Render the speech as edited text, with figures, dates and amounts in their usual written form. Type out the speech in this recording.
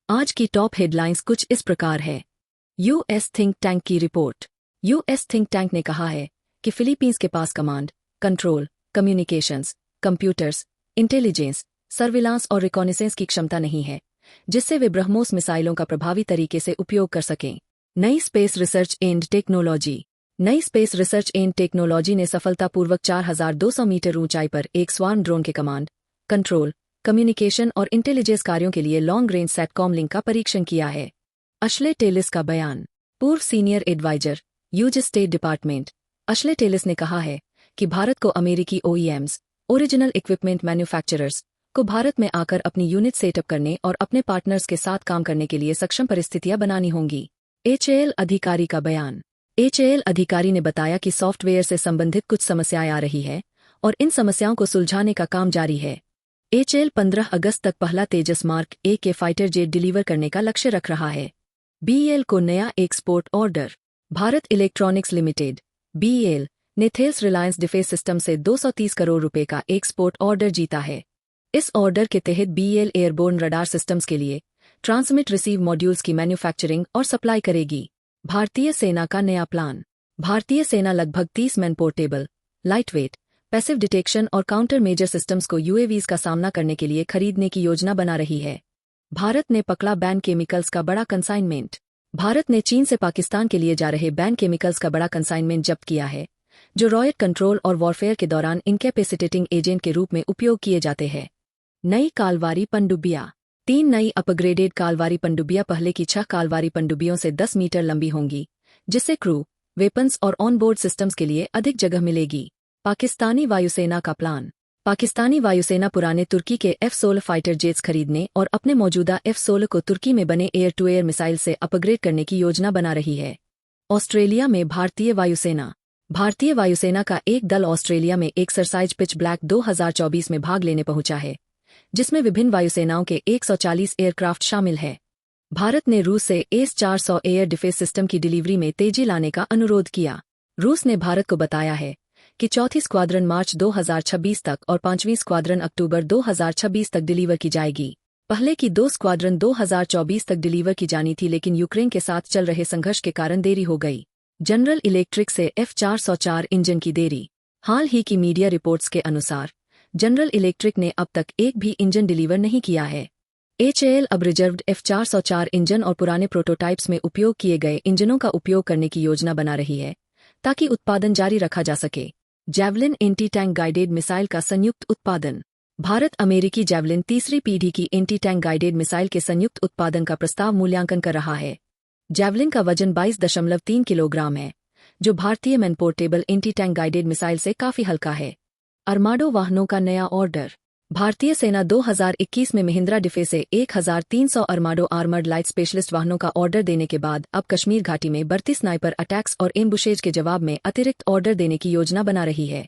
आज की top headlines कुछ इस प्रकार है। यूएस थिंक टैंक की रिपोर्ट। यूएस थिंक टैंक ने कहा है कि फिलीपींस के पास command, control, communications, computers, intelligence, surveillance और रिकॉनेसेंस की क्षमता नहीं है जिससे वे ब्रह्मोस मिसाइलों का प्रभावी तरीके से उपयोग कर सकें। नई स्पेस रिसर्च एंड टेक्नोलॉजी। नई स्पेस रिसर्च एंड टेक्नोलॉजी ने सफलतापूर्वक 4200 मीटर ऊंचाई पर एक स्वार्म ड्रोन के कमांड, कंट्रोल, कम्युनिकेशन और इंटेलिजेंस कार्यों के लिए लॉन्ग रेंज सैटकॉम लिंक का परीक्षण किया है। अश्ले टेलिस का बयान। पूर्व senior adviser, US state department, Ashley Tellis ने कहा है कि भारत को अमेरिकी ओईएम्स, ओरिजिनल इक्विपमेंट मैन्युफैक्चरर्स, को भारत में आकर अपनी यूनिट सेटअप करने और अपने पार्टनर्स के साथ काम करने के लिए सक्षम परिस्थितियां बनानी होंगी। एचएएल अधिकारी का बयान। एचएएल अधिकारी ने बताया कि सॉफ्टवेयर से संबंधित कुछ समस्याएं आ रही है और इन समस्याओं को सुलझाने का काम जारी है। एचएएल 15 अगस्त तक पहला तेजस मार्क ए के फाइटर जेट डिलीवर करने का लक्ष्य रख रहा है। बीईएल को नया export order. Bharat electronics limited BEL ने थेल्स रिलायंस डिफेंस सिस्टम से 230 करोड़ रुपए का एक्सपोर्ट ऑर्डर जीता है। इस ऑर्डर के तहत बीईएल एयरबोर्न रडार सिस्टम्स के लिए ट्रांसमिट रिसीव मॉड्यूल्स की मैन्युफैक्चरिंग और सप्लाई करेगी। भारतीय सेना का नया प्लान। भारतीय सेना लगभग 30 man portable, lightweight, passive detection और काउंटर मेजर सिस्टम्स को यूएवीज का सामना करने के लिए खरीदने की योजना बना रही है। भारत ने पकड़ा बैन केमिकल्स का बड़ा कंसाइनमेंट। भारत ने चीन से पाकिस्तान के लिए जा रहे बैन केमिकल्स का बड़ा कंसाइनमेंट जब्त किया है जो रॉयट कंट्रोल और वॉरफेयर के दौरान इनकैपेसिटेटिंग एजेंट के रूप में उपयोग किए जाते हैं। नई कालवारी पनडुब्बियां। 3 नई अपग्रेडेड कालवारी पनडुब्बियां पहले की 6 कालवारी पनडुब्बियों से 10 मीटर लंबी होंगी जिससे क्रू, वेपन्स और ऑनबोर्ड सिस्टम्स के लिए अधिक जगह मिलेगी। पाकिस्तानी वायुसेना का प्लान। पाकिस्तानी वायुसेना पुराने तुर्की के F-16 फाइटर जेट्स खरीदने और अपने मौजूदा F-16 को तुर्की में बने एयर टू एयर मिसाइल से अपग्रेड करने की योजना बना रही है। ऑस्ट्रेलिया में भारतीय वायुसेना। भारतीय वायुसेना का एक दल ऑस्ट्रेलिया में एक्सरसाइज पिच ब्लैक 2024 में भाग लेने पहुंचा है जिसमें विभिन्न वायुसेनाओं के 140 एयरक्राफ्ट शामिल है। भारत ने रूस से S-400 एयर डिफेंस सिस्टम की डिलीवरी में तेजी लाने का अनुरोध किया। रूस ने भारत को बताया है कि चौथी स्क्वाड्रन मार्च 2026 तक और 5वीं स्क्वाड्रन अक्टूबर 2026 तक डिलीवर की जाएगी। पहले की 2 स्क्वाड्रन 2024 तक डिलीवर की जानी थी लेकिन यूक्रेन के साथ चल रहे संघर्ष के कारण देरी हो गई। जनरल इलेक्ट्रिक से F-404 इंजन की देरी। हाल ही की मीडिया रिपोर्ट्स के अनुसार जनरल इलेक्ट्रिक ने अब तक एक भी इंजन डिलीवर नहीं किया है। एचएएल अब रिजर्व्ड F-404 इंजन और पुराने प्रोटोटाइप्स में उपयोग किए गए इंजनों का उपयोग करने की योजना बना रही है ताकि उत्पादन जारी रखा जा सके। Javelin anti tank guided missile का संयुक्त उत्पादन। भारत अमेरिकी जैवलिन तीसरी पीढ़ी की एंटी टैंक गाइडेड मिसाइल के संयुक्त उत्पादन का प्रस्ताव मूल्यांकन कर रहा है। जैवलिन का वजन 22.3 किलोग्राम है जो भारतीय man portable anti tank guided missile से काफी हल्का है। अरमाडो वाहनों का नया ऑर्डर। भारतीय सेना 2021 में महिंद्रा डिफेंस से 1300 अरमाडो आर्मर्ड लाइट स्पेशलिस्ट वाहनों का ऑर्डर देने के बाद अब कश्मीर घाटी में बढ़ती स्नाइपर अटैक्स और एम्बुशेज के जवाब में अतिरिक्त ऑर्डर देने की योजना बना रही है।